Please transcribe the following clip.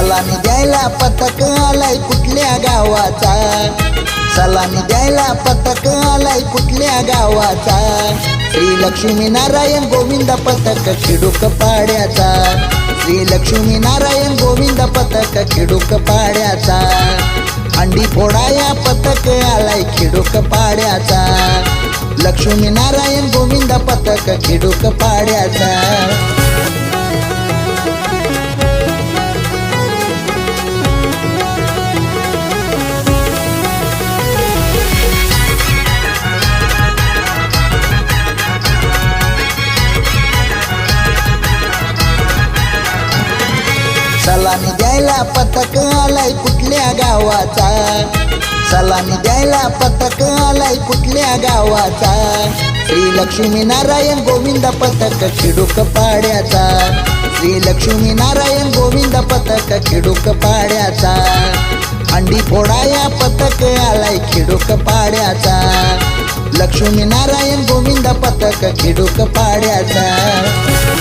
सलामी द्यायला पथक आलाय कुठल्या गावाचा, सलामी द्यायला पथक आलाय कुठल्या गावाचा, श्री लक्ष्मी नारायण गोविंद पथक खिडूक पाड्याचा, श्री लक्ष्मी नारायण गोविंद पथक खिडूक पाड्याचा, अंडी फोडाया पथक आलाय खिडूक पाड्याचा, लक्ष्मी नारायण गोविंद पथक खिडूक पाड्याचा। सलामी द्यायला पथक आलाय कुठल्या गावाचा, सलामी द्यायला पथक आलाय कुठल्या गावाचा, श्री लक्ष्मी नारायण गोविंद पथक खिडूक पाड्याचा, श्री लक्ष्मी नारायण गोविंद पथक खिडूक पाड्याचा, अंडी फोडाया पथक आलाय खिडूक पाड्याचा, लक्ष्मी नारायण गोविंद पथक खिडूक पाड्याचा।